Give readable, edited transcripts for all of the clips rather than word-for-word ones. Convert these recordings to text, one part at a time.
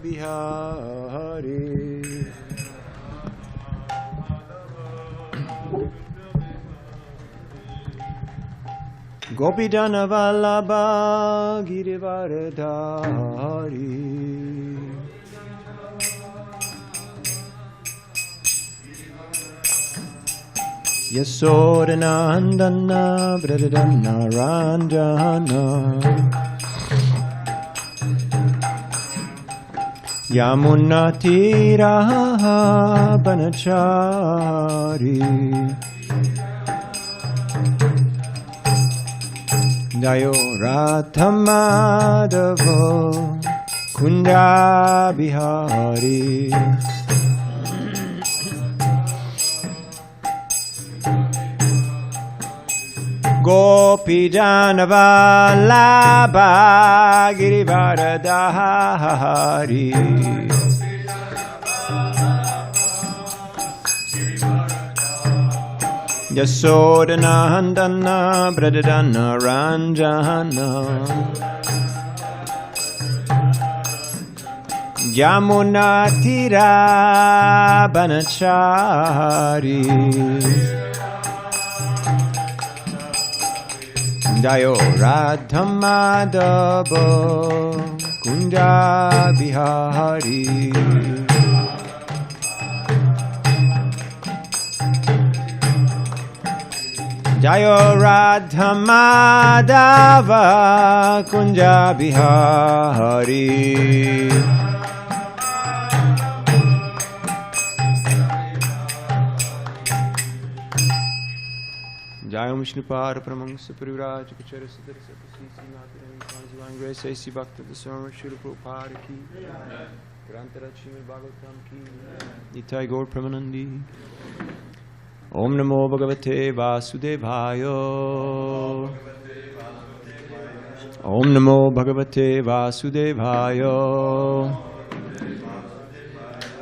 Bihari. Gopidana Vallabha Girivaradhari. Yasodhanandana Vradadana Ranjana Yamunatira Banachari Dayo Rathamadavo Kunda Bihari Gopijanavalabha Girivaradhari Yasodhanandana Vradadana Ranjana Yamunatira Banachari Dayo Radhamadavo Kunda Bihari Jayo Radhamadava Kunja Bihari Jayam Vishnupara Pramangsa Parivraj Kachara Siddhara Sapasi Srimati Kanjivan Grace A.C. Bhakti Dasarma Srila Prabhupada Ki Grantara Srimad Bhagavatam Ki Nitai Gaur Pramanandi Om Namo Bhagavate Vasudevaya Om Namo Bhagavate Vasudevaya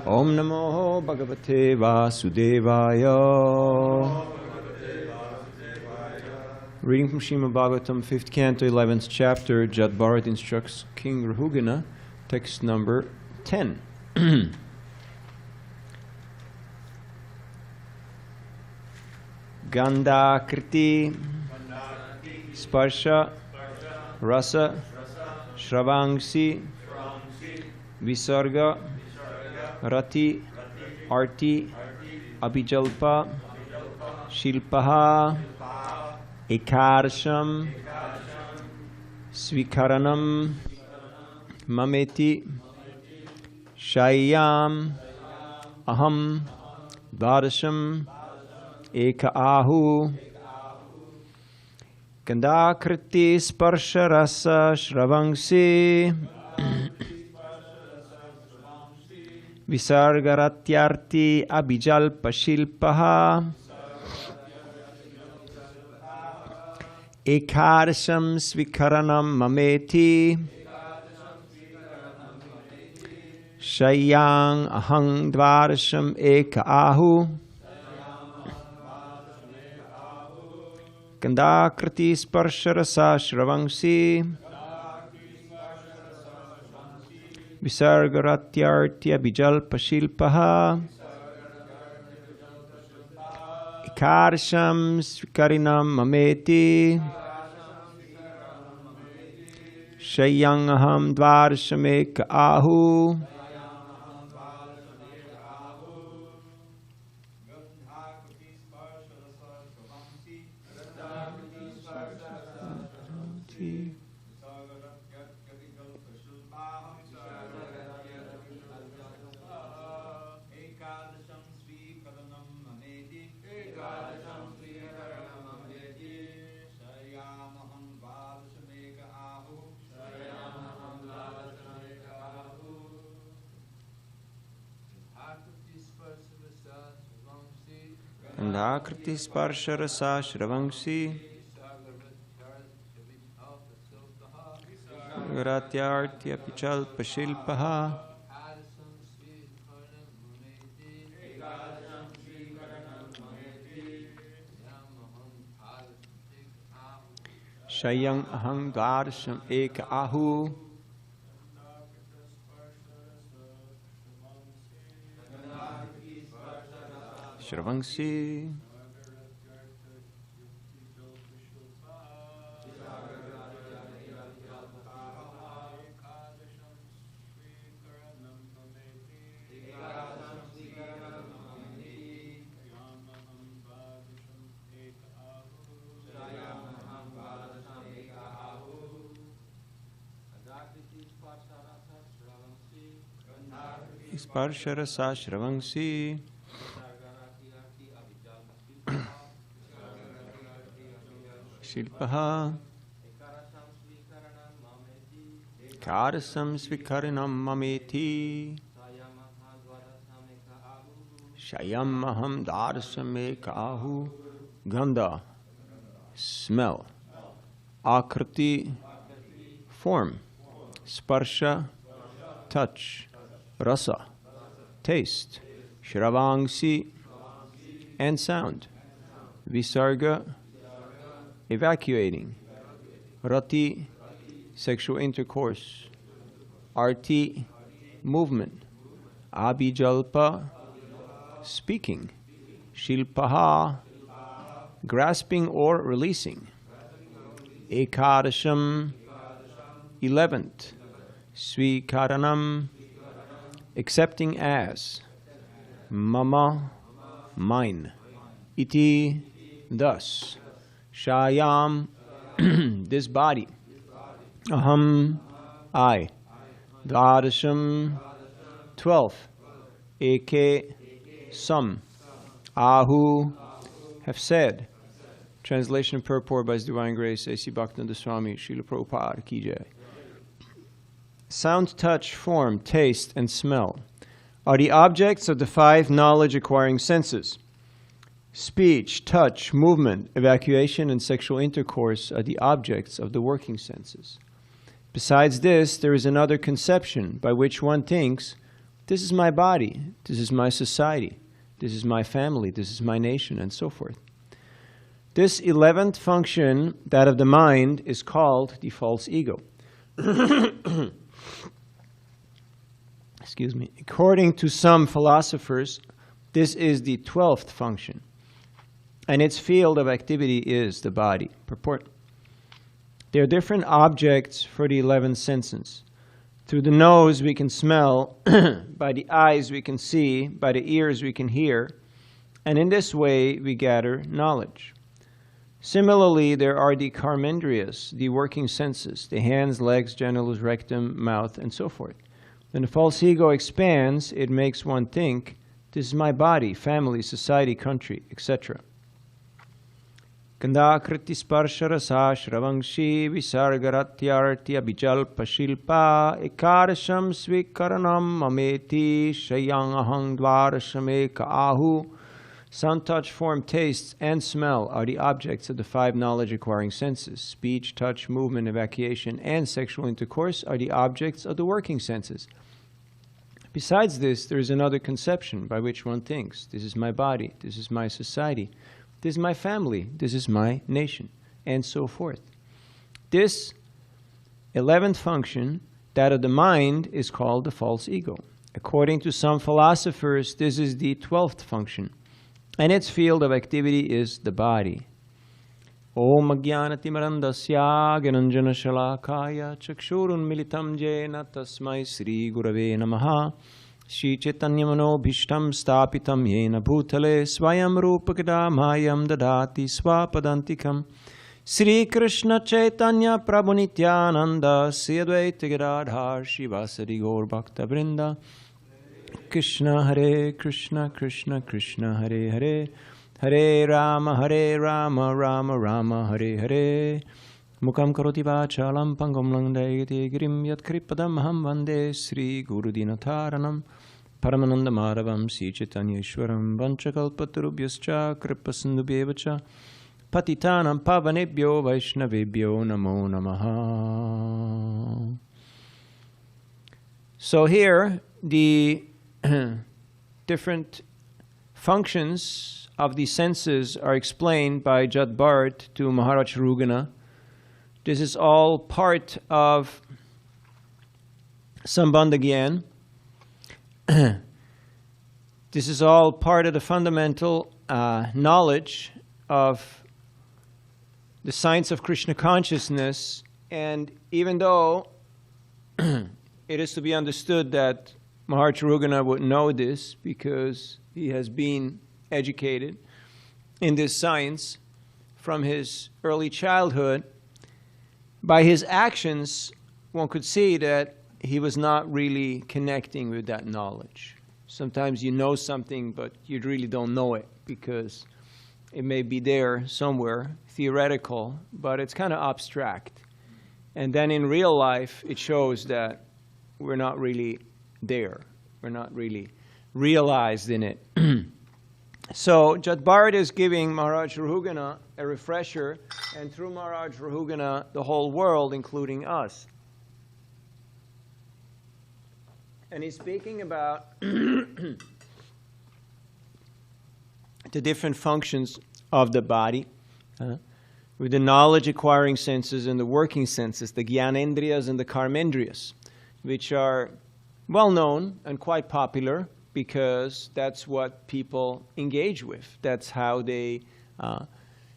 Om Namo Bhagavate Vasudevaya. Reading from Srimad Bhagavatam, 5th Canto, 11th chapter, Jad Bharat instructs King Rahugana, text number 10. Gandha Kriti Sparsha Rasa Shravangsi Visarga Rati Arti Abhijalpa Shilpaha Ekarsham Svikaranam Mameti Shayam Aham Dvarasham Eka Ahu Kandakriti Sparsha Rasa Shravangsi Visargaratyarti Abhijalpa Shilpaha Ekarsham Svikaranam Mameti Shayang Ahang Dvarasham Eka Ahu Kandakriti Sparsharasa Shravangsi Visargaratyarti Abhijalpa Shilpaha Ekarsham Svikarinam Mameti Shayang Aham Dvarasham Eka Ahu Kandakriti Sparsharasa Shravangsi Garatyarti Abhijalpa Shilpaha Shayang Ahang Dvarasham Eka Ahu Shravangsi. Sparsharasa Shravangsi. Shilpaha Karasam Svikaranam Mameti Shayam Maham Darasame Kahu. Gandha, smell. Akriti, form. Sparsha, touch. Rasa, taste. Shravangsi, and sound. Visarga, evacuating. Rati, sexual intercourse. Arti, movement. Abhijalpa, speaking. Shilpaha, grasping or releasing. Ekadasham, 11th. Swikaranam, accepting as. Mama, mine. Iti, thus. Shayam, this body. Aham, I. Dvadasham, 12th. Eke, some. Ahu, have said. Translation and purport by His Divine Grace, A.C. Bhakti Swami, Srila Prabhupada Ki Jai. Sound, touch, form, taste, and smell are the objects of the 5 knowledge-acquiring senses. Speech, touch, movement, evacuation, and sexual intercourse are the objects of the working senses. Besides this, there is another conception by which one thinks, this is my body, this is my society, this is my family, this is my nation, and so forth. This 11th function, that of the mind, is called the false ego. Excuse me. According to some philosophers, this is the 12th function, and its field of activity is the body. Purport. There are different objects for the 11 senses. Through the nose we can smell, by the eyes we can see, by the ears we can hear, and in this way we gather knowledge. Similarly, there are the karmendriyas, the working senses, the hands, legs, genitals, rectum, mouth, and so forth. When the false ego expands, it makes one think, this is my body, family, society, country, etc. Gandha kriti sparsha rasa shravangshi visargaratyartya bijalpa shilpa ekarasham svikaranam mameti shayang ahang dvarashameka ahu. Sound, touch, form, taste, and smell are the objects of the 5 knowledge-acquiring senses. Speech, touch, movement, evacuation, and sexual intercourse are the objects of the working senses. Besides this, there is another conception by which one thinks, this is my body, this is my society, this is my family, this is my nation, and so forth. This 11th function, that of the mind, is called the false ego. According to some philosophers, this is the 12th function, and its field of activity is the body. Om Ajnanatimarandasya Gananjana Shalakaya Chakshurun Militam Jena Tasmai Sri Gurave Namaha Shri Chaitanya Mano Bhishtam Stapitam Yena Bhutale Swayam Rupakada Mayam Dadati Swapadantikam Sri Krishna Chaitanya Prabhu Nityananda Sri Advaita Gadadhar Shivasari Gaur Bhakta Vrinda Krishna Hare Krishna Krishna Krishna Hare Hare Hare Rama Rama Rama Hare Hare Mukam Karoti Vachalam Pangam Langdayati Girim Yat Kripadam Ham Vande Sri Guru Dinataranam Paramananda Madhavam Sri Chaitanya Ishwaram Vanchakalpatarubhyascha Kripasindubhyevacha Patitanam Pavanebhyo Vaishnavebhyo Namo Namaha. So here the different functions of the senses are explained by Jad Bharat to Maharaj Rugana. This is all part of Sambandha Gyan. This is all part of the fundamental knowledge of the science of Krishna consciousness. And even though it is to be understood that Maharaj Rugana would know this because he has been educated in this science from his early childhood, by his actions, one could see that he was not really connecting with that knowledge. Sometimes you know something, but you really don't know it because it may be there somewhere, theoretical, but it's kind of abstract. And then in real life, it shows that we're not really there. We're not really realized in it. So Jat Bharat is giving Maharaj Rahugana a refresher, and through Maharaj Rahugana, the whole world, including us. And he's speaking about the different functions of the body, with the knowledge-acquiring senses and the working senses, the Gyanendriyas and the Karmendriyas, which are well known and quite popular because that's what people engage with. That's how they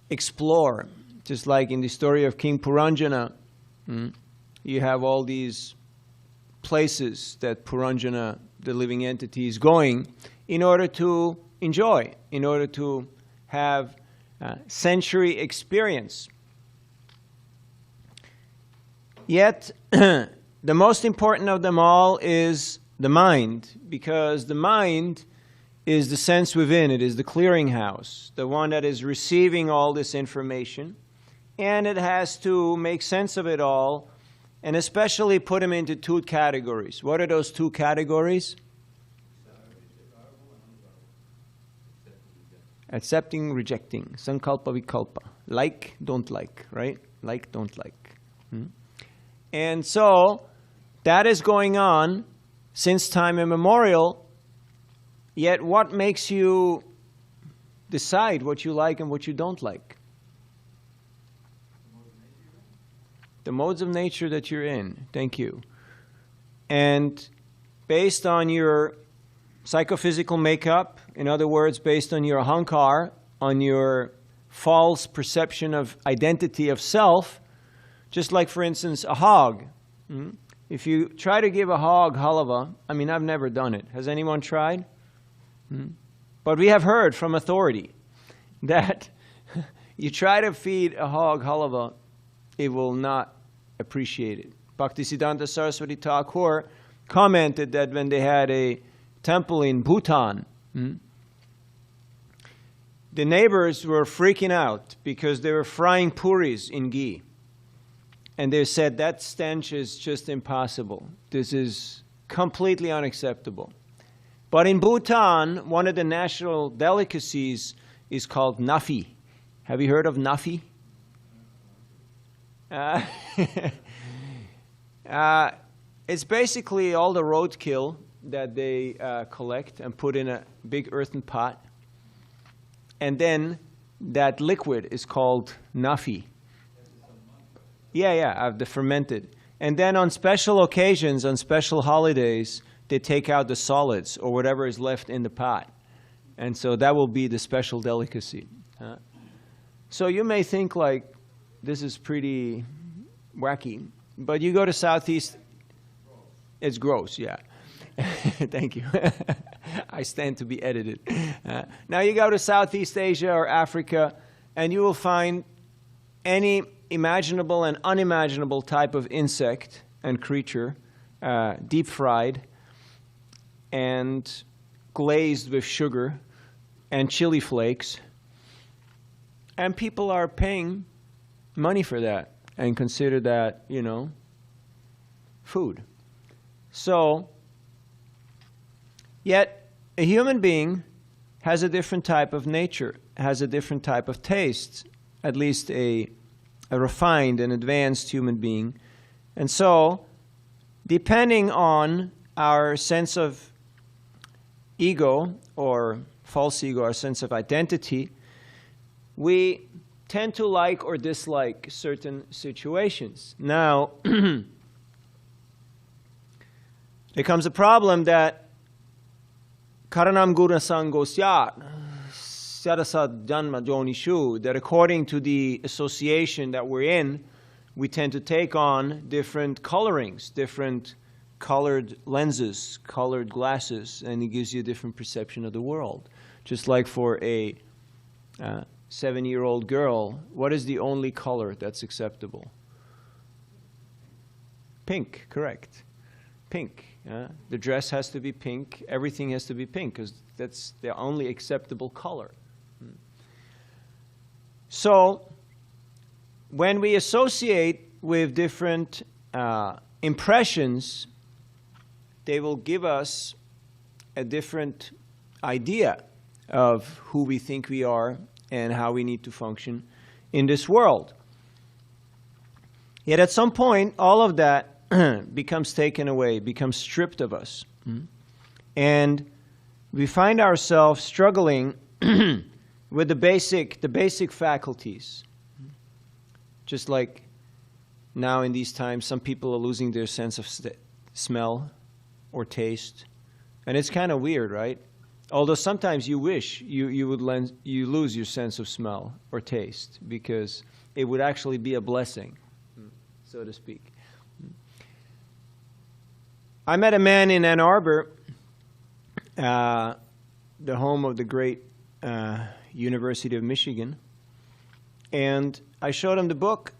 explore. Just like in the story of King Puranjana, you have all these places that Puranjana, the living entity, is going in order to enjoy, in order to have sensory experience. Yet, the most important of them all is the mind, because the mind is the sense within. It is the clearinghouse, the one that is receiving all this information, and it has to make sense of it all, and especially put them into two categories. What are those two categories? Accepting, rejecting, sankalpa, vikalpa. Like, don't like, right? Like, don't like. And so, that is going on since time immemorial, yet what makes you decide what you like and what you don't like? The modes of nature that you're in. Thank you. And based on your psychophysical makeup, in other words, based on your ahankar, on your false perception of identity of self, just like, for instance, a hog. If you try to give a hog halava, I mean, I've never done it. Has anyone tried? But we have heard from authority that you try to feed a hog halava, it will not appreciate it. Bhaktisiddhanta Saraswati Thakur commented that when they had a temple in Bhutan, the neighbors were freaking out because they were frying puris in ghee. And they said, that stench is just impossible. This is completely unacceptable. But in Bhutan, one of the national delicacies is called nafi. Have you heard of nafi? It's basically all the roadkill that they collect and put in a big earthen pot. And then that liquid is called nafi. Yeah, the fermented. And then on special occasions, on special holidays, they take out the solids or whatever is left in the pot. And so that will be the special delicacy. So you may think like, this is pretty wacky. But you go to Southeast, it's gross, yeah. Thank you. I stand to be edited. Now you go to Southeast Asia or Africa, and you will find any imaginable and unimaginable type of insect and creature, deep fried and glazed with sugar and chili flakes. And people are paying money for that and consider that, you know, food. So, yet a human being has a different type of nature, has a different type of taste, at least a refined and advanced human being. And so, depending on our sense of ego or false ego, our sense of identity, we tend to like or dislike certain situations. Now, there comes a problem that Karanam guna sangosyat, sadasad janma jonishu, that according to the association that we're in, we tend to take on different colorings, different colored lenses, colored glasses, and it gives you a different perception of the world. Just like for a 7-year-old girl, what is the only color that's acceptable? Pink, correct. Pink. The dress has to be pink. Everything has to be pink because that's the only acceptable color. So, when we associate with different impressions, they will give us a different idea of who we think we are and how we need to function in this world. Yet at some point, all of that becomes taken away, becomes stripped of us. And we find ourselves struggling with the basic faculties. Just like now in these times, some people are losing their sense of smell or taste. And it's kind of weird, right? Although sometimes you wish you lose your sense of smell or taste, because it would actually be a blessing, so to speak. I met a man in Ann Arbor, the home of the great University of Michigan, and I showed him the book,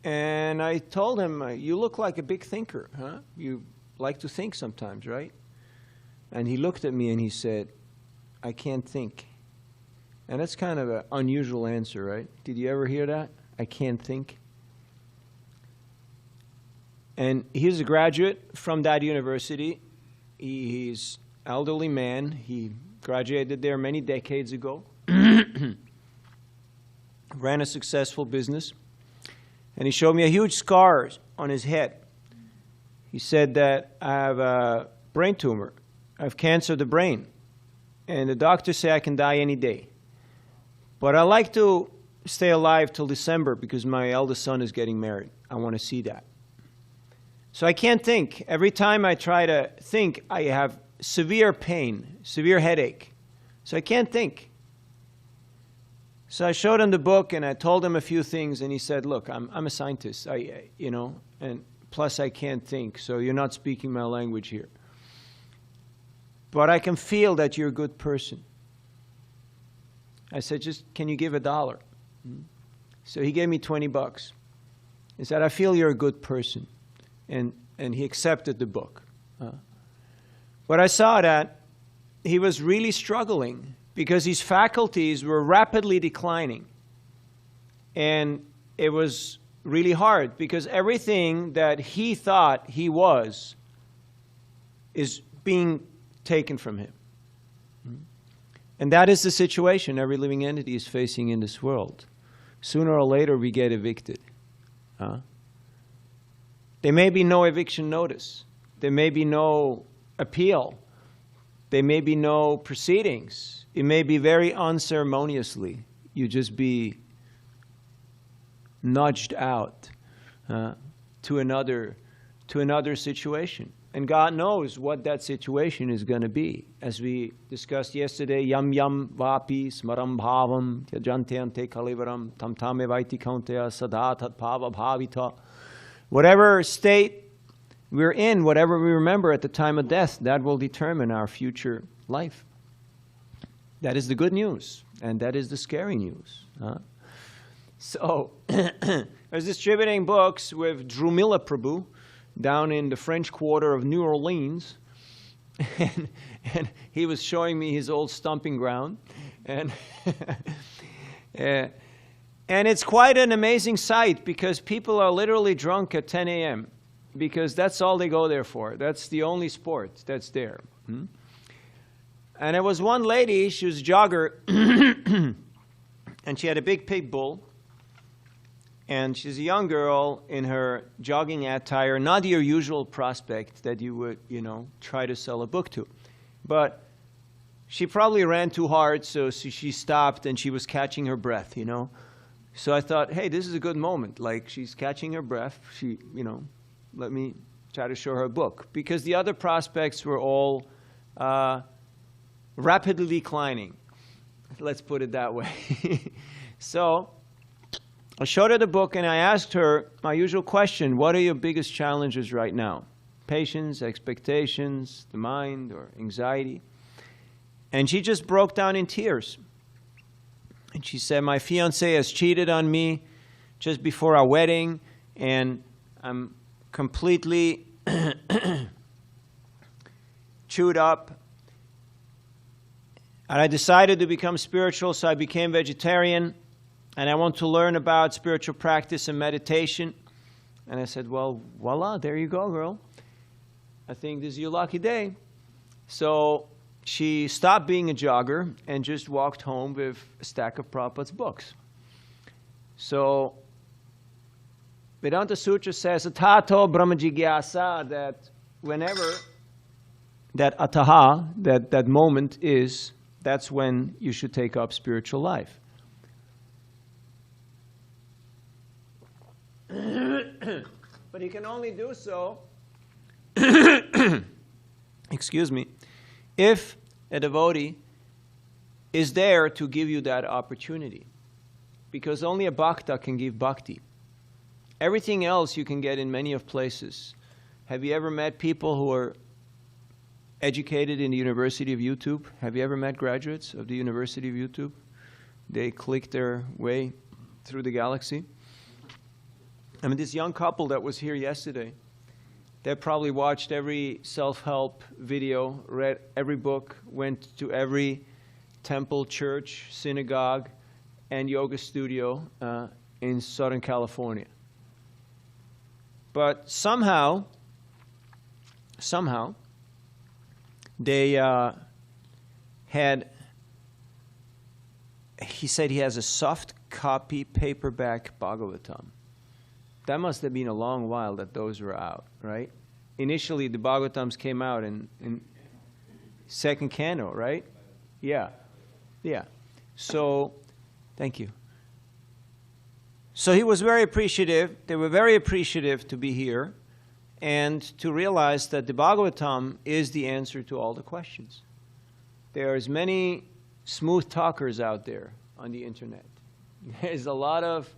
and I told him, you look like a big thinker, huh? You like to think sometimes, right? And he looked at me and he said, I can't think. And that's kind of an unusual answer, right? Did you ever hear that? I can't think. And he's a graduate from that university. He's an elderly man. He graduated there many decades ago. Ran a successful business. And he showed me a huge scar on his head. He said that I have a brain tumor. I have cancer of the brain. And the doctors say I can die any day. But I like to stay alive till December because my eldest son is getting married. I want to see that. So I can't think. Every time I try to think, I have severe pain, severe headache. So I can't think. So I showed him the book and I told him a few things, and he said, look, I'm a scientist, and plus I can't think, so you're not speaking my language here. But I can feel that you're a good person. I said, just, can you give $1? So he gave me $20. He said, I feel you're a good person. And he accepted the book. But I saw that he was really struggling because his faculties were rapidly declining. And it was really hard because everything that he thought he was is being taken from him. And that is the situation every living entity is facing in this world. Sooner or later we get evicted. There may be no eviction notice. There may be no appeal. There may be no proceedings. It may be very unceremoniously. You just be nudged out to another situation. And God knows what that situation is going to be. As we discussed yesterday, yam yam vapi smaram bhavam yajantante kalivaram tam tame vaiti kaunteya sada tat bhava bhavita. Whatever state we're in, whatever we remember at the time of death, that will determine our future life. That is the good news, and that is the scary news. So, I was distributing books with Drumila Prabhu down in the French Quarter of New Orleans, and he was showing me his old stomping ground, and and it's quite an amazing sight because people are literally drunk at 10 a.m. because that's all they go there for. That's the only sport that's there. And there was one lady, she was a jogger, and she had a big pig bull. And she's a young girl in her jogging attire, not your usual prospect that you would, try to sell a book to. But she probably ran too hard, so she stopped and she was catching her breath, So I thought, hey, this is a good moment. Like, she's catching her breath. She, let me try to show her a book. Because the other prospects were all rapidly declining. Let's put it that way. So I showed her the book and I asked her my usual question, what are your biggest challenges right now? Patience, expectations, the mind, or anxiety? And she just broke down in tears. And she said, my fiancé has cheated on me just before our wedding, and I'm completely chewed up. And I decided to become spiritual, so I became vegetarian, and I want to learn about spiritual practice and meditation. And I said, well, voila, there you go, girl. I think this is your lucky day. So she stopped being a jogger and just walked home with a stack of Prabhupada's books. So Vedanta Sutra says, Atato Brahma Jigyasa, that whenever that ataha, that moment is, that's when you should take up spiritual life. But you can only do so, excuse me, if a devotee is there to give you that opportunity. Because only a bhakta can give bhakti. Everything else you can get in many of places. Have you ever met people who are educated in the University of YouTube? Have you ever met graduates of the University of YouTube? They click their way through the galaxy. I mean, this young couple that was here yesterday, they probably watched every self-help video, read every book, went to every temple, church, synagogue, and yoga studio in Southern California. But somehow, they he said he has a soft copy paperback Bhagavatam. That must have been a long while that those were out, right? Initially, the Bhagavatams came out in second canto, right? Yeah. So, thank you. So he was very appreciative. They were very appreciative to be here and to realize that the Bhagavatam is the answer to all the questions. There are as many smooth talkers out there on the internet. There's a lot of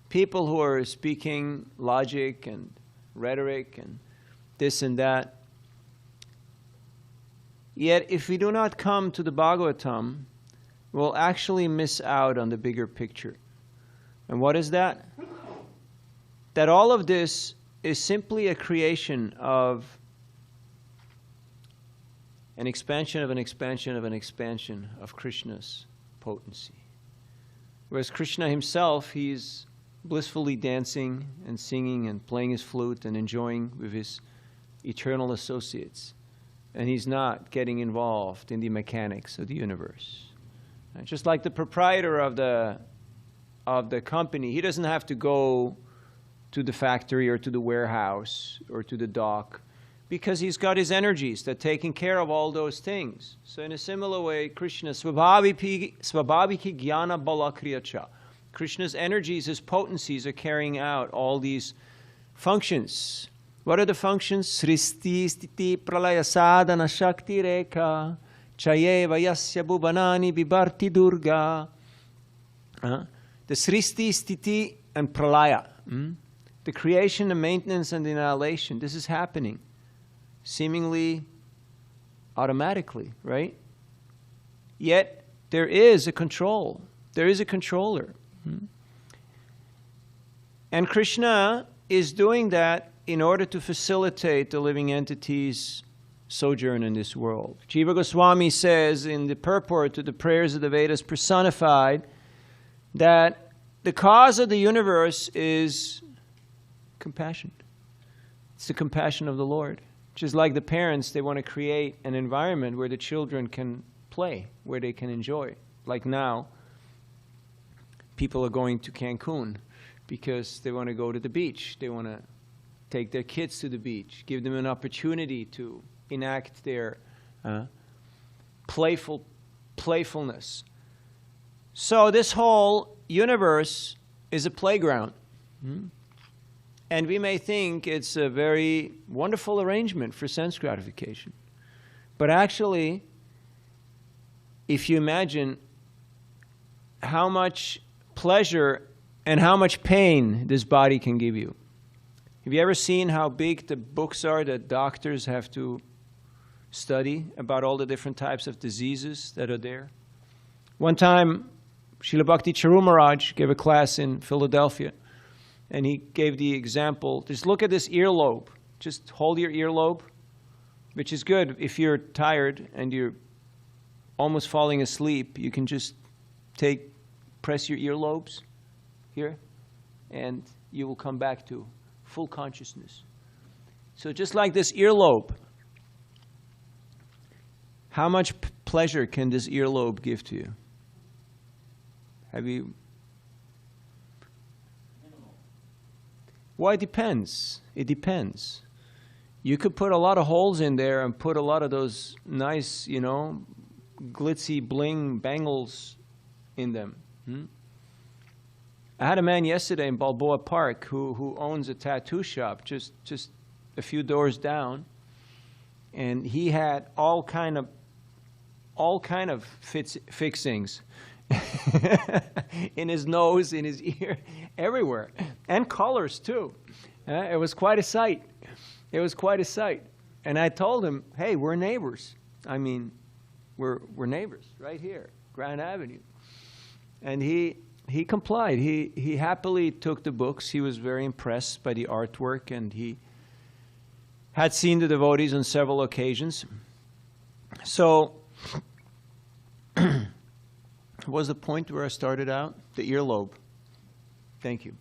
people who are speaking logic and rhetoric and this and that. Yet, if we do not come to the Bhagavatam, we'll actually miss out on the bigger picture. And what is that? That all of this is simply a creation of an expansion of an expansion of an expansion of Krishna's potency. Whereas Krishna himself, he's blissfully dancing and singing and playing his flute and enjoying with his eternal associates. And he's not getting involved in the mechanics of the universe. And just like the proprietor of the company, he doesn't have to go to the factory or to the warehouse or to the dock because he's got his energies that are taking care of all those things. So in a similar way, Krishna, svabhaviki jnana balakriyacha. Krishna's energies, his potencies are carrying out all these functions. What are the functions? Sristi, stiti, pralaya sadhana, shakti rekha, chayeva yasya bhuvanani bibarti durga. The sristi, stiti, and pralaya. The creation, the maintenance, and the annihilation. This is happening seemingly automatically, right? Yet there is a control. There is a controller. And Krishna is doing that in order to facilitate the living entity's sojourn in this world. Jiva Goswami says in the purport to the prayers of the Vedas personified that the cause of the universe is compassion. It's the compassion of the Lord. Just like the parents, they want to create an environment where the children can play, where they can enjoy. Like now, people are going to Cancun because they want to go to the beach. They want to take their kids to the beach, give them an opportunity to enact their playfulness. So this whole universe is a playground. And we may think it's a very wonderful arrangement for sense gratification. But actually, if you imagine how much pleasure and how much pain this body can give you. Have you ever seen how big the books are that doctors have to study about all the different types of diseases that are there? One time, Srila Bhakti Charu Maharaj gave a class in Philadelphia, and he gave the example, just look at this earlobe. Just hold your earlobe, which is good. If you're tired and you're almost falling asleep, you can just press your earlobes here, and you will come back to full consciousness. So just like this earlobe, how much pleasure can this earlobe give to you? Have you? Well, it depends. It depends. You could put a lot of holes in there and put a lot of those nice, glitzy bling bangles in them. I had a man yesterday in Balboa Park who owns a tattoo shop just a few doors down, and he had all kind of fixings in his nose, in his ear, everywhere, and colors too. It was quite a sight. It was quite a sight. And I told him, hey, we're neighbors. I mean, we're neighbors right here, Grand Avenue. And he complied. He happily took the books. He was very impressed by the artwork, and he had seen the devotees on several occasions. So, what was the point where I started out? The earlobe. Thank you.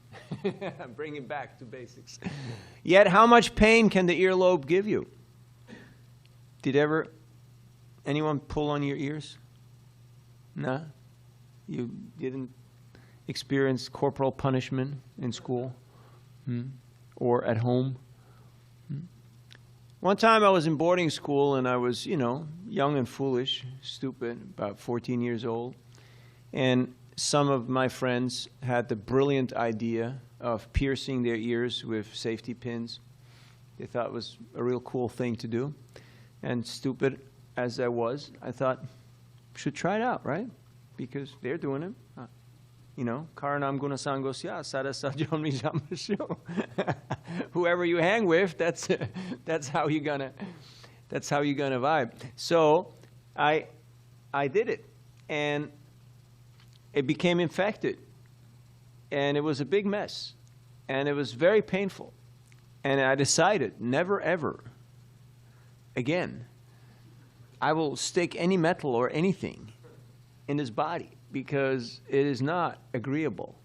I'm bringing back to basics. Yet, how much pain can the earlobe give you? Did anyone pull on your ears? No? You didn't experience corporal punishment in school? Or at home? One time I was in boarding school, and I was, young and foolish, stupid, about 14 years old. And some of my friends had the brilliant idea of piercing their ears with safety pins. They thought it was a real cool thing to do. And stupid as I was, I thought, should try it out, right? Because they're doing it. Karanam guna sangosya sadasa jomni jamashu. Whoever you hang with, that's how you're gonna vibe. So I did it, and it became infected, and it was a big mess, and it was very painful. And I decided, never ever again I will stick any metal or anything in his body, because it is not agreeable.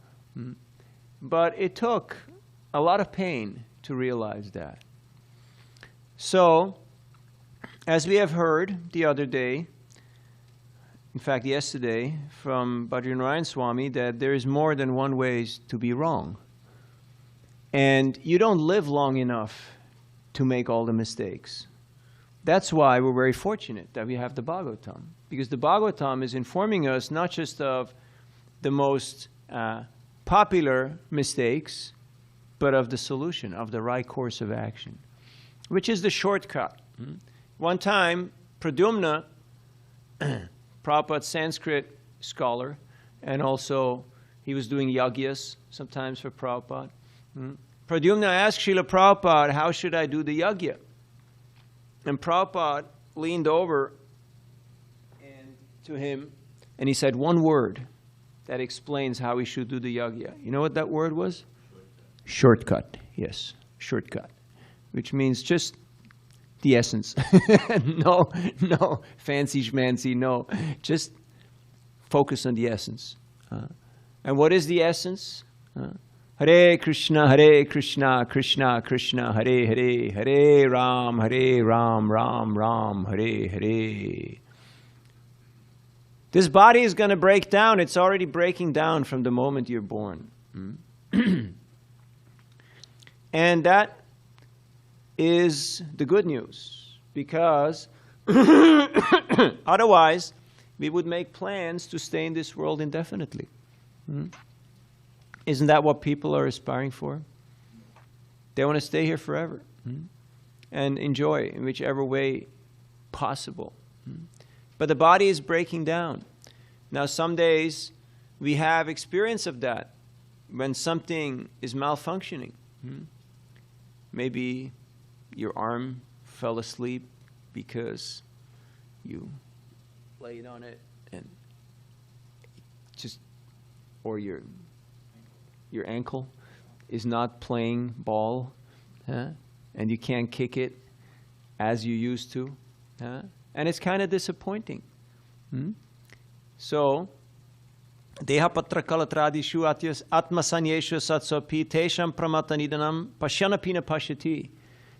But it took a lot of pain to realize that. So, as we have heard the other day, in fact yesterday, from Bhadranarayan Swami, that there is more than one way to be wrong. And you don't live long enough to make all the mistakes. That's why we're very fortunate that we have the Bhagavatam. Because the Bhagavatam is informing us not just of the most popular mistakes, but of the solution, of the right course of action, which is the shortcut. One time, Pradyumna, Prabhupada's Sanskrit scholar, and also he was doing yagyas sometimes for Prabhupada. Pradyumna asked Srila Prabhupada, how should I do the yagya? And Prabhupada leaned over to him, and he said one word that explains how we should do the yagya. You know what that word was? Shortcut. Yes, shortcut. Which means just the essence. No fancy schmancy, no. Just focus on the essence. And what is the essence? Hare Krishna, Krishna Krishna, Hare Hare, Hare Ram, Ram Ram, Hare Hare. This body is going to break down. It's already breaking down from the moment you're born. And that is the good news, because otherwise we would make plans to stay in this world indefinitely. Isn't that what people are aspiring for? They want to stay here forever and enjoy in whichever way possible. But the body is breaking down. Now, some days we have experience of that when something is malfunctioning. Maybe your arm fell asleep because you laid on it and just, or your ankle is not playing ball, and you can't kick it as you used to, and it's kind of disappointing. So, Deha patra kalatradishu atmasanyeshu satsopi tesham pramatanidanam pashyanapina pashyati.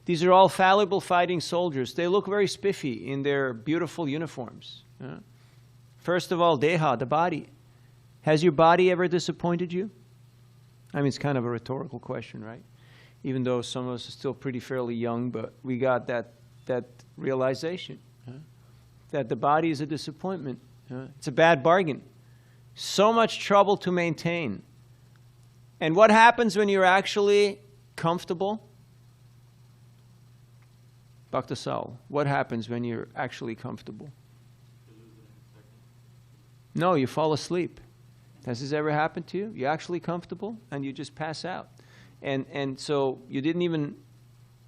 These are all fallible fighting soldiers. They look very spiffy in their beautiful uniforms. First of all, Deha, the body. Has your body ever disappointed you? I mean, it's kind of a rhetorical question, right? Even though some of us are still pretty fairly young, but we got that realization that the body is a disappointment. It's a bad bargain. So much trouble to maintain. And what happens when you're actually comfortable? Bhakta Saul, what happens when you're actually comfortable? No, you fall asleep. Has this ever happened to you? You're actually comfortable and you just pass out. And so you didn't even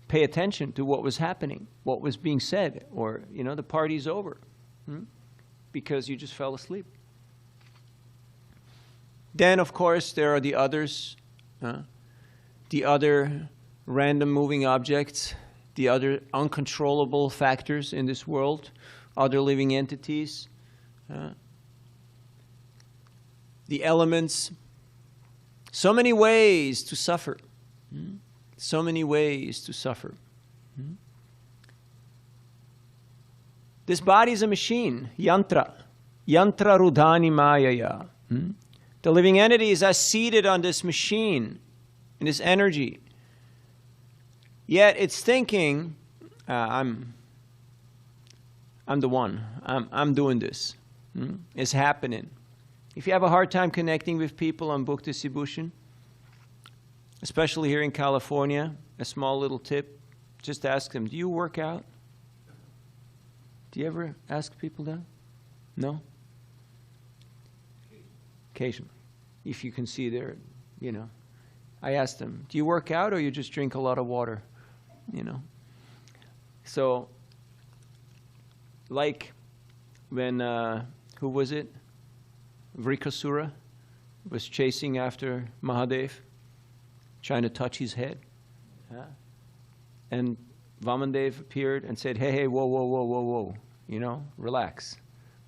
pay attention to what was happening, what was being said, or, the party's over, because you just fell asleep. Then, of course, there are the others, the other random moving objects, the other uncontrollable factors in this world, other living entities, the elements. So many ways to suffer. So many ways to suffer. This body is a machine, yantra. Yantra rudhani mayaya. The living entities are seated on this machine, in this energy. Yet it's thinking, I'm the one. I'm doing this. It's happening. If you have a hard time connecting with people on Bhakti Sibushan, especially here in California, a small little tip, just ask them, do you work out? Do you ever ask people that? No? Occasionally. If you can see there, I ask them, do you work out or you just drink a lot of water? So, like when, who was it? Vrikasura was chasing after Mahadev, trying to touch his head. And Vamandev appeared and said, hey, whoa, whoa, whoa, whoa, whoa. Relax.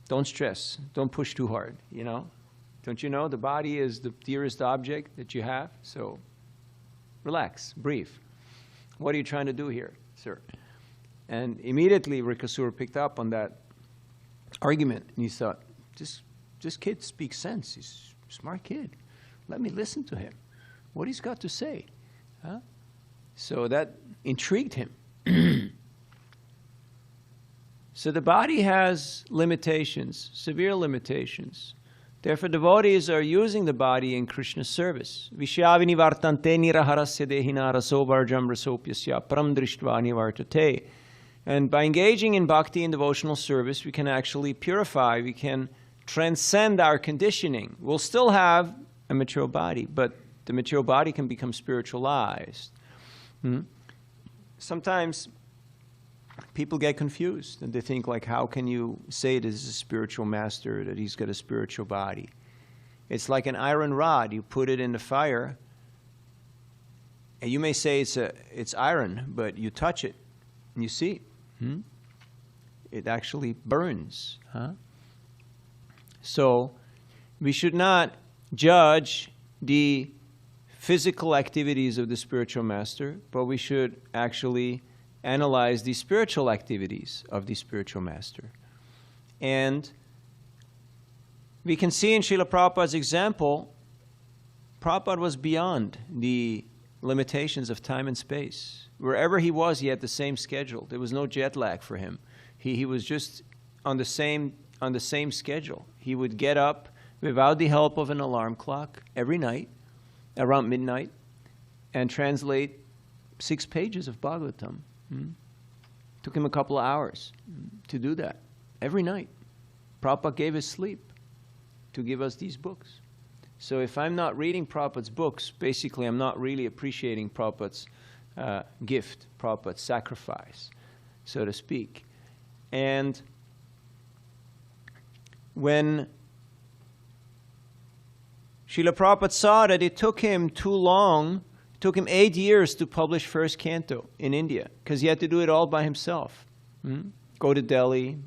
Don't stress. Don't push too hard, Don't you know the body is the dearest object that you have? So relax, breathe. What are you trying to do here, sir? And immediately Vrikasura picked up on that argument and he thought, this kid speaks sense. He's a smart kid. Let me listen to him. What he's got to say. So that intrigued him. So the body has limitations, severe limitations. Therefore, devotees are using the body in Krishna's service. Vishyavini vartante niraharasya dehina raso varjam rasopyasya param drishtva nivartate. And by engaging in bhakti and devotional service, we can actually purify, we can transcend our conditioning. We'll still have a material body, but the material body can become spiritualized. Sometimes people get confused and they think, like, how can you say this is a spiritual master, that he's got a spiritual body? It's like an iron rod. You put it in the fire and you may say it's iron, but you touch it and you see it actually burns. So we should not judge the physical activities of the spiritual master, but we should actually analyze the spiritual activities of the spiritual master. And we can see in Srila Prabhupada's example, Prabhupada was beyond the limitations of time and space. Wherever he was, he had the same schedule. There was no jet lag for him. He was just on the same schedule. He would get up without the help of an alarm clock every night around midnight and translate 6 pages of Bhagavatam. Took him a couple of hours to do that every night. Prabhupada gave his sleep to give us these books. So if I'm not reading Prabhupada's books, basically I'm not really appreciating Prabhupada's gift, Prabhupada's sacrifice, so to speak. And when Srila Prabhupada saw that it took him too long, it took him 8 years to publish first canto in India, because he had to do it all by himself. Go to Delhi,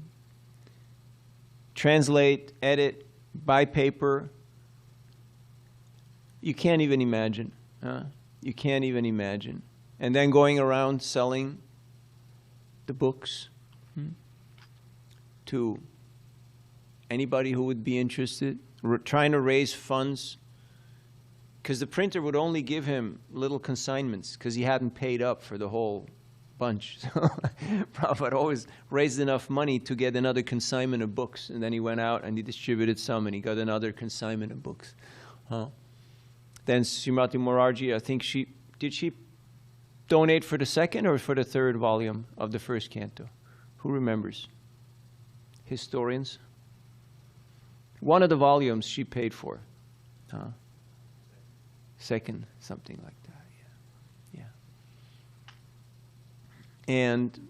translate, edit, buy paper. You can't even imagine. You can't even imagine. And then going around selling the books to anybody who would be interested, trying to raise funds, because the printer would only give him little consignments because he hadn't paid up for the whole bunch. So Prabhupada always raised enough money to get another consignment of books, and then he went out and he distributed some and he got another consignment of books. Then Srimati Morarji, I think did she donate for the second or for the third volume of the first canto? Who remembers? Historians? One of the volumes she paid for. Second, something like that, yeah. And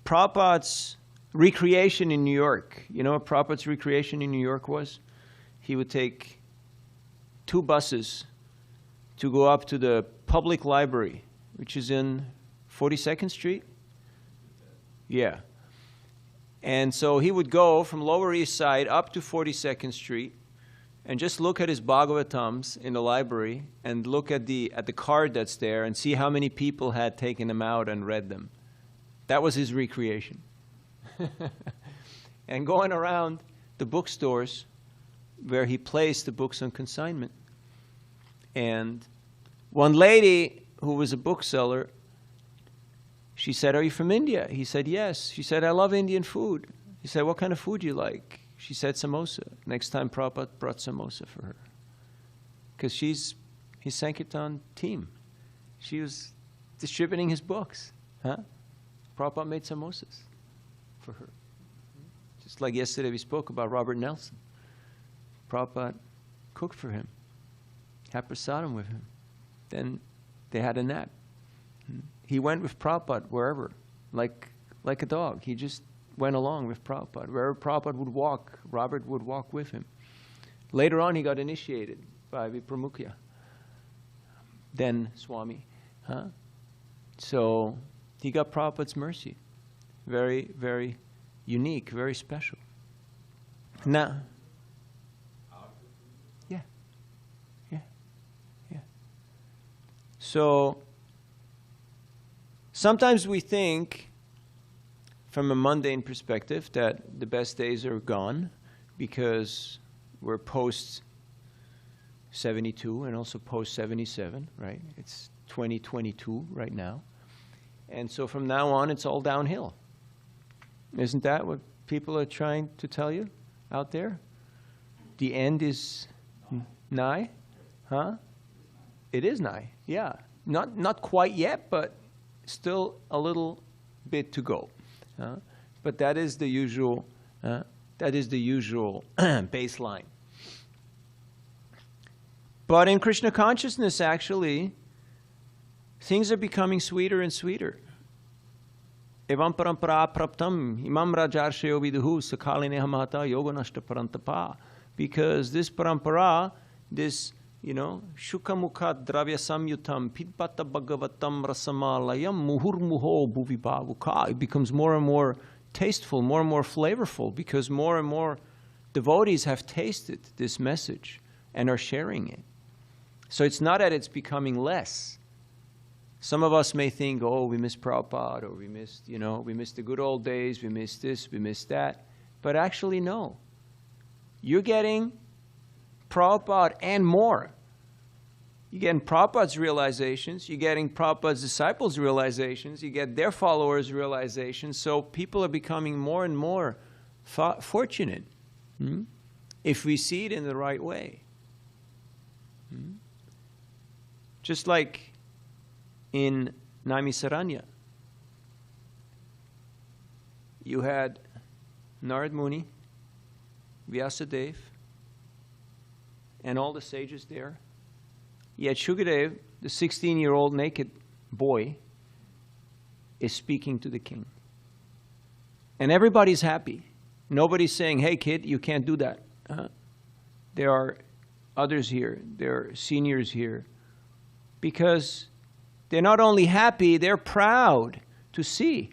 Prabhupada's recreation in New York, you know what Prabhupada's recreation in New York was? He would take 2 buses to go up to the public library, which is in 42nd Street? Yeah. And so he would go from Lower East Side up to 42nd Street and just look at his Bhagavatams in the library and look at the card that's there and see how many people had taken them out and read them. That was his recreation. And going around the bookstores where he placed the books on consignment. And one lady who was a bookseller, she said, "Are you from India?" He said, "Yes." She said, "I love Indian food." He said, "What kind of food do you like?" She said, "Samosa." Next time Prabhupada brought samosa for her. Because she's his Sankirtan team. She was distributing his books. Prabhupada made samosas for her. Just like yesterday we spoke about Robert Nelson. Prabhupada cooked for him. Had prasadam with him. Then they had a nap. He went with Prabhupada wherever, like a dog. He just went along with Prabhupada. Wherever Prabhupada would walk, Robert would walk with him. Later on, he got initiated by Vipramukya, then Swami. So he got Prabhupada's mercy. Very, very unique, very special. Now, so sometimes we think, from a mundane perspective, that the best days are gone because we're post-72 and also post-77, right? It's 2022 right now. And so from now on, it's all downhill. Isn't that what people are trying to tell you out there? The end is nigh? It is nigh, yeah. Not quite yet, but still a little bit to go. But that is the usual baseline. But in Krishna consciousness, actually, things are becoming sweeter and sweeter. Evam parampara praptam imam rajarshayo viduhu sakaline hamata yoganashta parantapa. Because this parampara, this Shukamukha dravya samyutam pidpata bhagavatam rasamalayam muhurmuho bhuvibavuka. It becomes more and more tasteful, more and more flavorful, because more and more devotees have tasted this message and are sharing it. So it's not that it's becoming less. Some of us may think, oh, we missed Prabhupada, or we missed the good old days, we missed this, we missed that. But actually, no. You're getting Prabhupada and more. You're getting Prabhupada's realizations, you're getting Prabhupada's disciples' realizations, you get their followers' realizations, so people are becoming more and more fortunate if we see it in the right way. Just like in Naimisaranya, you had Narad Muni, Vyasadeva, and all the sages there. Yet Shukadeva, the 16-year-old naked boy, is speaking to the king. And everybody's happy. Nobody's saying, hey kid, you can't do that. There are others here. There are seniors here. Because they're not only happy, they're proud to see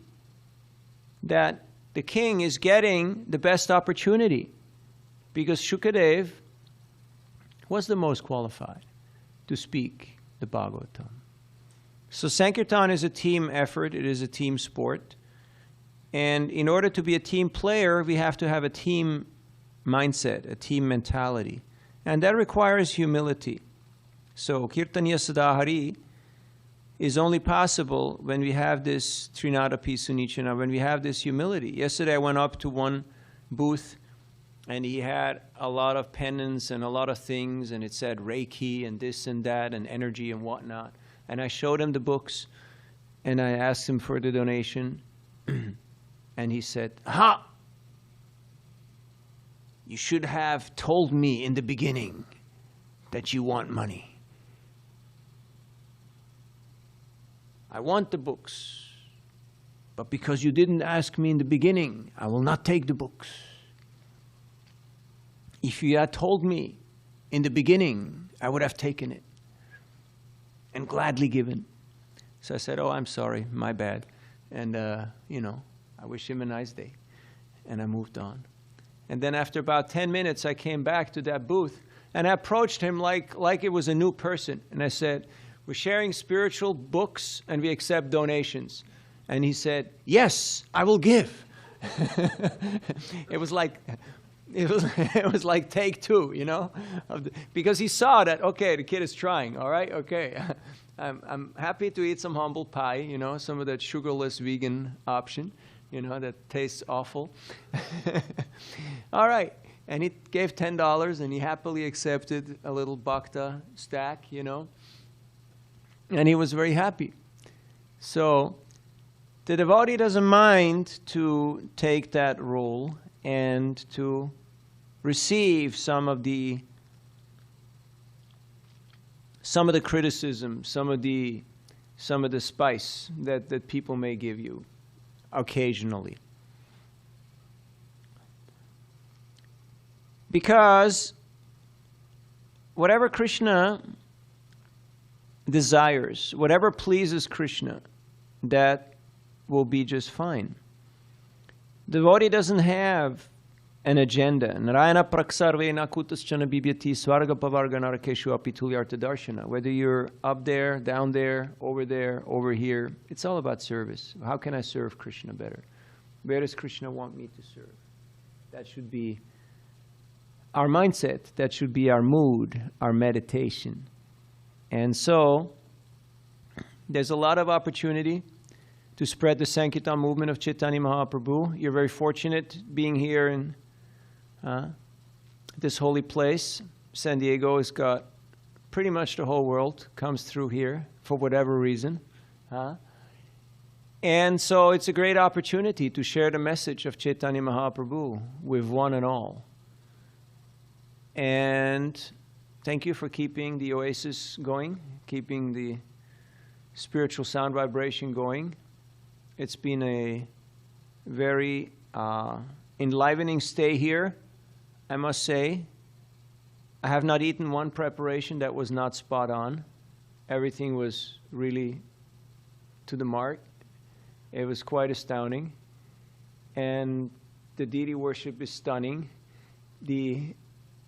that the king is getting the best opportunity. Because Shukadeva was the most qualified to speak the Bhagavatam. So Sankirtan is a team effort. It is a team sport. And in order to be a team player, we have to have a team mindset, a team mentality. And that requires humility. So Kirtaniya Sadahari is only possible when we have this Trinadapi Sunichana, when we have this humility. Yesterday I went up to one booth and he had a lot of pennants and a lot of things, and it said Reiki and this and that and energy and whatnot. And I showed him the books and I asked him for the donation. And he said, "Ha! You should have told me in the beginning that you want money. I want the books, but because you didn't ask me in the beginning, I will not take the books. If you had told me in the beginning, I would have taken it and gladly given." So I said, "Oh, I'm sorry, my bad." And, I wish him a nice day. And I moved on. And then after about 10 minutes, I came back to that booth and I approached him like it was a new person. And I said, "We're sharing spiritual books and we accept donations." And he said, "Yes, I will give." It was like take two, because he saw that, okay, the kid is trying, all right, okay. I'm happy to eat some humble pie, some of that sugarless vegan option, that tastes awful. All right. And he gave $10 and he happily accepted a little bhakta stack, and he was very happy. So the devotee doesn't mind to take that role and to receive some of the criticism, some of the spice that people may give you occasionally. Because whatever Krishna desires, whatever pleases Krishna, that will be just fine. The devotee doesn't have an agenda. Narayana praksarvena kutaschana bibhyati svarga pavarga narakeshu apitulyarta darshana. Whether you're up there, down there, over here, it's all about service. How can I serve Krishna better? Where does Krishna want me to serve? That should be our mindset. That should be our mood, our meditation. And so, there's a lot of opportunity to spread the Sankirtan movement of Chaitanya Mahaprabhu. You're very fortunate being here in this holy place. San Diego has got pretty much the whole world comes through here for whatever reason. And so it's a great opportunity to share the message of Chaitanya Mahaprabhu with one and all. And thank you for keeping the oasis going, keeping the spiritual sound vibration going. It's been a very enlivening stay here, I must say. I have not eaten one preparation that was not spot on. Everything was really to the mark. It was quite astounding. And the deity worship is stunning. The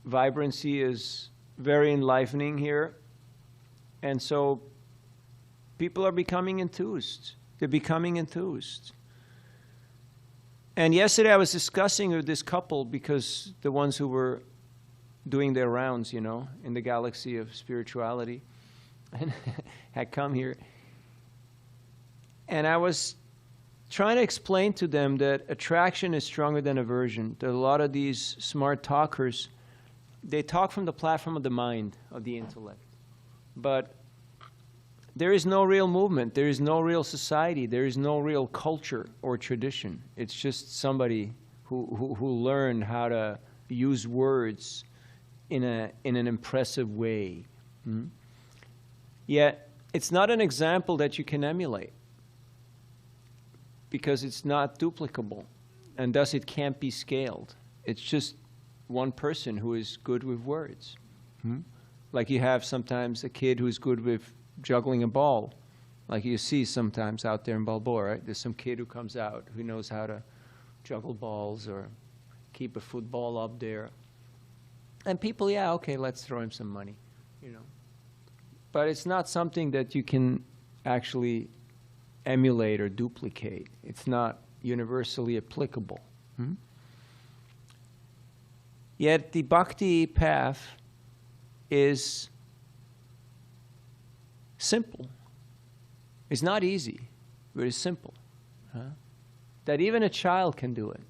vibrancy is very enlivening here. And so people are becoming enthused. They're becoming enthused. And yesterday I was discussing with this couple, because the ones who were doing their rounds, in the galaxy of spirituality, and had come here. And I was trying to explain to them that attraction is stronger than aversion. That a lot of these smart talkers, they talk from the platform of the mind, of the intellect. But there is no real movement. There is no real society. There is no real culture or tradition. It's just somebody who learn how to use words in an impressive way. Yet, it's not an example that you can emulate, because it's not duplicable, and thus it can't be scaled. It's just one person who is good with words. Like you have sometimes a kid who's good with juggling a ball, like you see sometimes out there in Balboa, right? There's some kid who comes out who knows how to juggle balls or keep a football up there. And people, yeah, okay, let's throw him some money, you know. But it's not something that you can actually emulate or duplicate. It's not universally applicable. Yet the bhakti path is simple. It's not easy, but it's simple. That even a child can do it.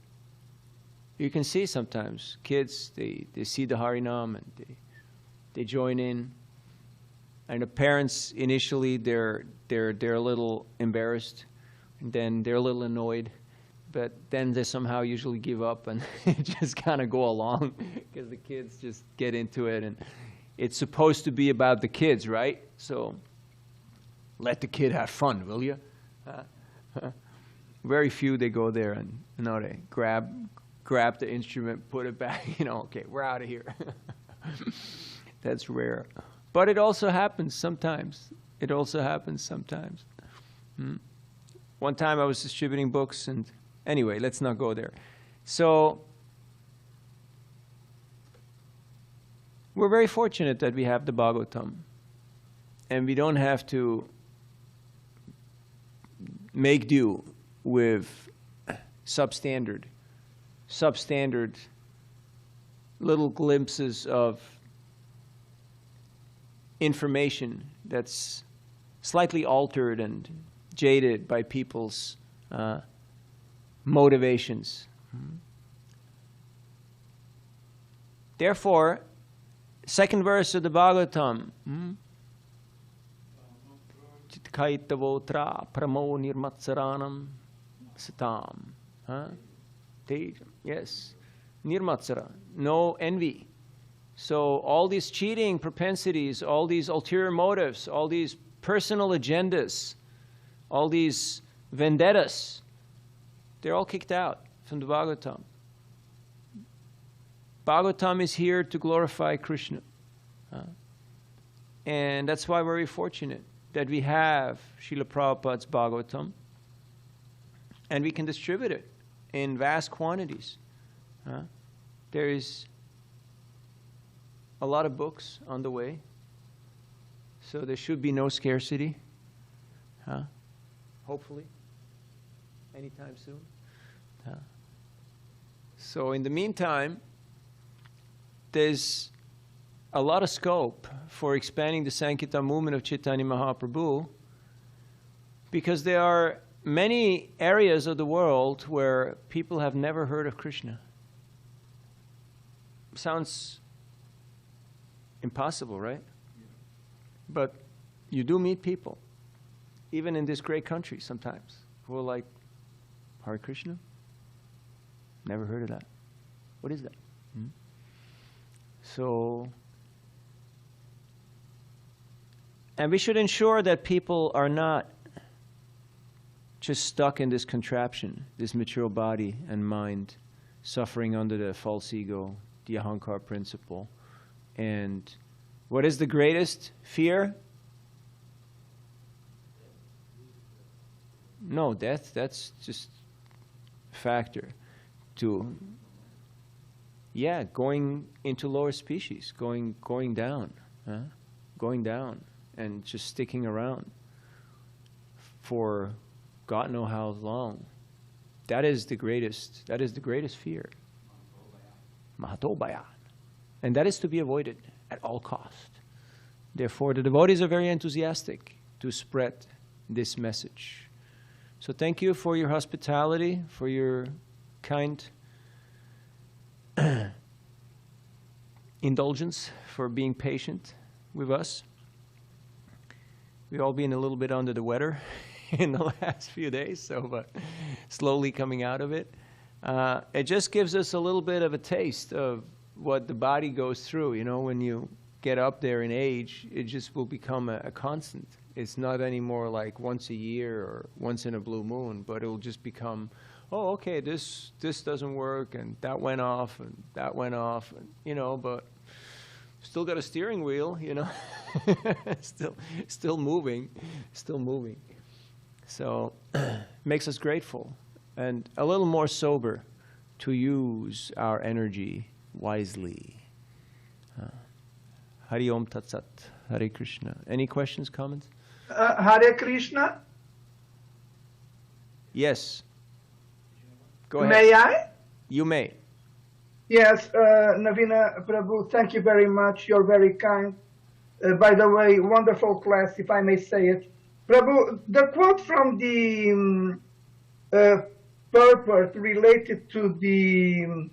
You can see sometimes kids, they see the Harinam and they join in. And the parents initially they're a little embarrassed, and then they're a little annoyed, but then they somehow usually give up and just kind of go along because the kids just get into it, and it's supposed to be about the kids, right? So let the kid have fun, will you? Very few they go there and they grab the instrument, put it back, okay, we're out of here. That's rare. But it also happens sometimes. One time I was distributing books, and anyway, let's not go there. So we're very fortunate that we have the Bhagavatam, and we don't have to make do with substandard little glimpses of information that's slightly altered and jaded by people's motivations. Therefore, second verse of the Bhagavatam, Chitkaitavotra pramo nirmatsaranam satam. Yes, nirmatsara, no envy. So all these cheating propensities, all these ulterior motives, all these personal agendas, all these vendettas, they're all kicked out from the Bhagavatam. Bhagavatam is here to glorify Krishna. And that's why we're very fortunate that we have Srila Prabhupada's Bhagavatam, and we can distribute it in vast quantities. There is a lot of books on the way, so there should be no scarcity. Hopefully, anytime soon. So in the meantime, there's a lot of scope for expanding the Sankirtan movement of Chaitanya Mahaprabhu, because there are many areas of the world where people have never heard of Krishna. Sounds impossible, right? Yeah. But you do meet people, even in this great country sometimes, who are like, Hare Krishna? Never heard of that. What is that? So, and we should ensure that people are not just stuck in this contraption, this material body and mind, suffering under the false ego, the ahankar principle. And what is the greatest fear? No, death, that's just a factor to, going into lower species, going down, and just sticking around for God knows how long. That is the greatest fear. Mahatobaya. And that is to be avoided at all cost. Therefore, the devotees are very enthusiastic to spread this message. So thank you for your hospitality, for your kind indulgence, for being patient with us. We've all been a little bit under the weather in the last few days, but slowly coming out of it. It just gives us a little bit of a taste of what the body goes through. You know, when you get up there in age, it just will become a constant. It's not anymore like once a year or once in a blue moon, but it will just become, oh, okay, this doesn't work, and that went off, and that went off, and, you know, but still got a steering wheel, you know, still moving. So makes us grateful and a little more sober to use our energy wisely. Hari Om Tat Sat, Hare Krishna. Any questions, comments? Hare Krishna? Yes. Go ahead. May I? You may. Yes, Navina Prabhu, thank you very much. You're very kind. By the way, wonderful class, if I may say it. Prabhu, the quote from the purport related to the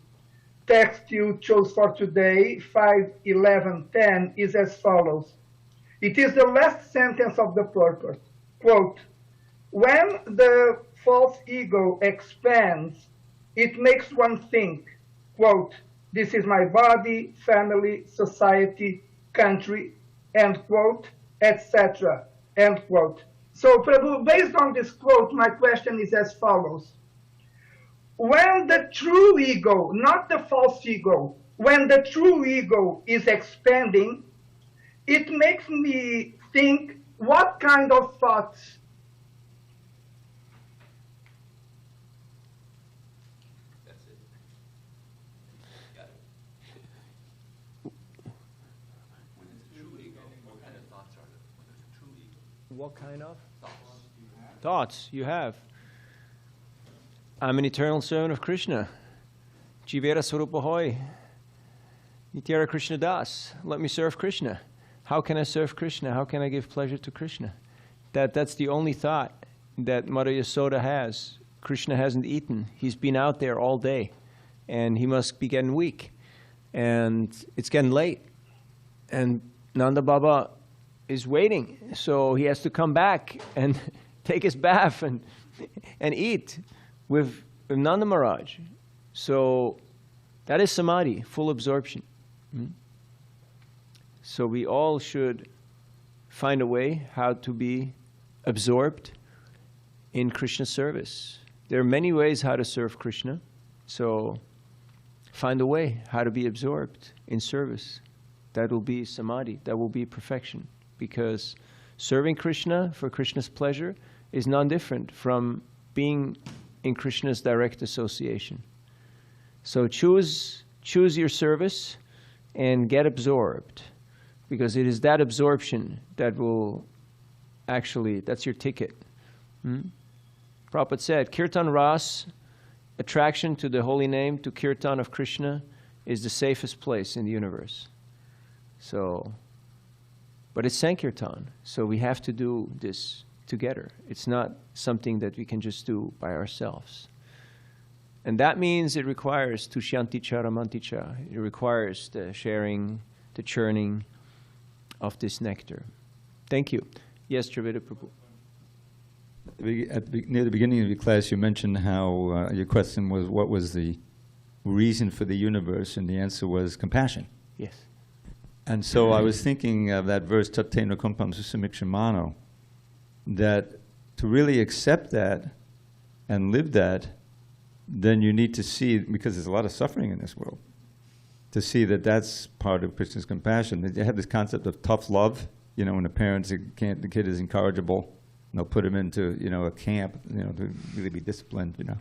text you chose for today, 5:11:10, is as follows. It is the last sentence of the purport. Quote, when the false ego expands, it makes one think, quote, this is my body, family, society, country, end quote, etc., end quote. So, Prabhu, based on this quote, my question is as follows. When the true ego, not the false ego, when the true ego is expanding, it makes me think what kind of thoughts. That's it. Got it. When it's a true ego, what kind of thoughts are there? When there's a true ego. What kind of? Thoughts. Thoughts you have. I'm an eternal servant of Krishna. Jivera Swarupa Hoy. Nityara Krishna Das. Let me serve Krishna. How can I serve Krishna? How can I give pleasure to Krishna? That's the only thought that Mother Yasoda has. Krishna hasn't eaten. He's been out there all day. And he must be getting weak. And it's getting late. And Nanda Baba is waiting. So he has to come back and take his bath and eat with Nanda Maharaj. So that is samadhi, full absorption. So we all should find a way how to be absorbed in Krishna's service. There are many ways how to serve Krishna. So find a way how to be absorbed in service. That will be samadhi, that will be perfection. Because serving Krishna for Krishna's pleasure is non-different from being in Krishna's direct association. So choose your service and get absorbed, because it is that absorption that will actually, that's your ticket. Prabhupada said, Kirtan Ras, attraction to the holy name, to Kirtan of Krishna, is the safest place in the universe. So, but it's Sankirtan, so we have to do this together. It's not something that we can just do by ourselves. And that means it requires Tushyanticha Ramanticha. It requires the sharing, the churning of this nectar. Thank you. Yes, Dravida Prabhu. Near the beginning of your class, you mentioned how your question was, what was the reason for the universe? And the answer was compassion. Yes. And so I was thinking of that verse, Tattena Kumpam Susamikshimano, that to really accept that and live that, then you need to see, because there's a lot of suffering in this world, to see that that's part of Krishna's compassion. They have this concept of tough love. You know, when the parents can't, the kid is incorrigible, and they'll put him into, you know, a camp, you know, to really be disciplined, you know.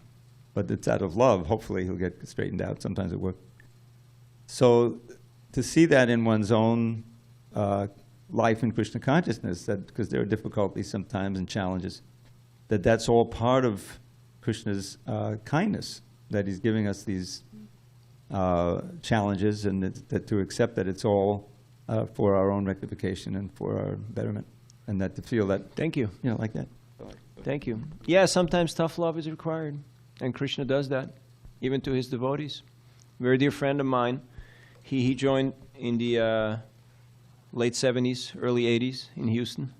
But it's out of love. Hopefully he'll get straightened out. Sometimes it works. So to see that in one's own life in Krishna consciousness, that because there are difficulties sometimes and challenges, that's all part of Krishna's kindness, that he's giving us these challenges, and that to accept that it's all for our own rectification and for our betterment, and that to feel that, Thank you. you know, like that. Thank you. Yeah, sometimes tough love is required, and Krishna does that, even to his devotees. A very dear friend of mine, he joined in the late 70s, early 80s in Houston,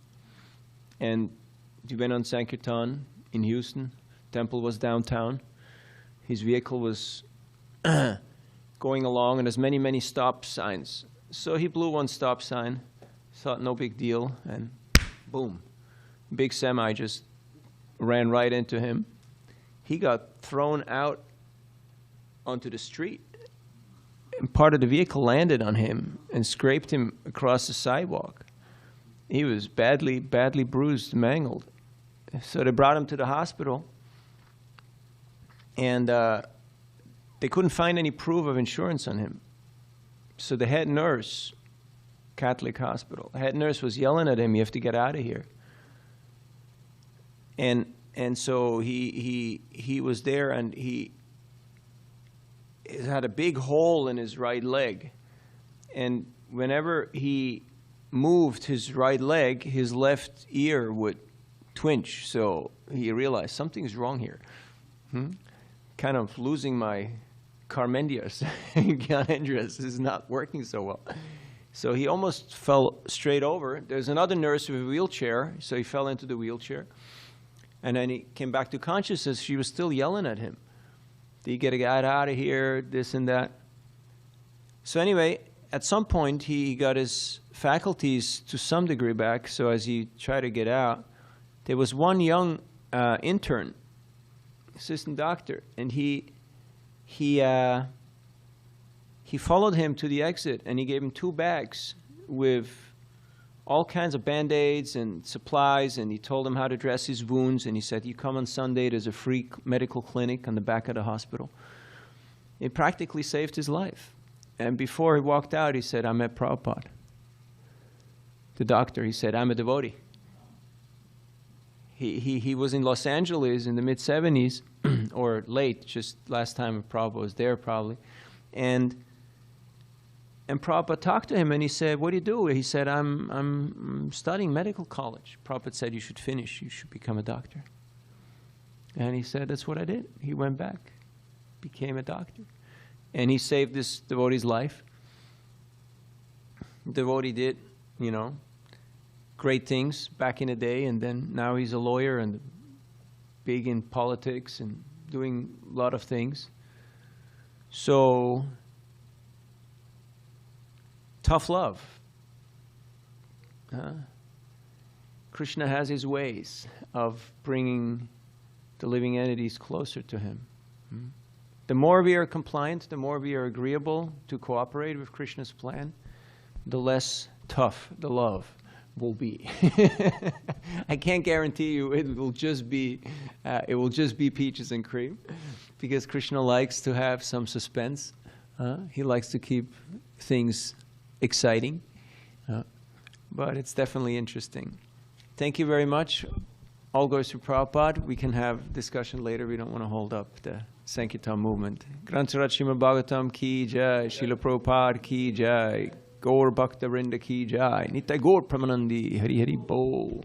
and he went on Sankirtan in Houston. Temple was downtown. his vehicle was going along, and there's many, many stop signs. So he blew one stop sign, thought no big deal, and boom, big semi just ran right into him. He got thrown out onto the street, and part of the vehicle landed on him and scraped him across the sidewalk. He was badly, badly bruised, mangled. So they brought him to the hospital, and they couldn't find any proof of insurance on him. So the head nurse, Catholic hospital, the head nurse was yelling at him, "You have to get out of here." And so he was there, and he had a big hole in his right leg. And whenever he moved his right leg, his left ear would twinge. So he realized something's wrong here. Kind of losing my Carmendias. Gyanendras is not working so well. So he almost fell straight over. There's another nurse with a wheelchair, so he fell into the wheelchair. And then he came back to consciousness. She was still yelling at him. You get out of here, this and that. So anyway, at some point, he got his faculties to some degree back. So as he tried to get out, there was one young intern, assistant doctor, and he followed him to the exit, and he gave him 2 bags with all kinds of Band-Aids and supplies, and he told him how to dress his wounds, and he said, "You come on Sunday, there's a free medical clinic on the back of the hospital." It practically saved his life. And before he walked out, he said, "I met Prabhupada." The doctor, he said, "I'm a devotee." He was in Los Angeles in the mid-'70s, or late, just last time Prabhupada was there probably. And Prabhupada talked to him, and he said, "What do you do?" He said, I'm studying medical college. Prabhupada said, "You should finish. You should become a doctor." And he said, "That's what I did." He went back, became a doctor. And he saved this devotee's life. The devotee did, great things back in the day, and then now he's a lawyer and big in politics and doing a lot of things. So, tough love. Krishna has his ways of bringing the living entities closer to him. The more we are compliant, the more we are agreeable to cooperate with Krishna's plan, the less tough the love will be. I can't guarantee you it will just be peaches and cream, because Krishna likes to have some suspense. He likes to keep things exciting, but it's definitely interesting. Thank you very much. All goes to Prabhupada. We can have discussion later. We don't want to hold up the Sankirtan movement. Grantarat Srimad Bhagavatam ki jai, Srila Prabhupada ki jai, Gaur Bhakta Vrinda ki jai, Nitai Gaur Pramanandi, Hari Hari Bol.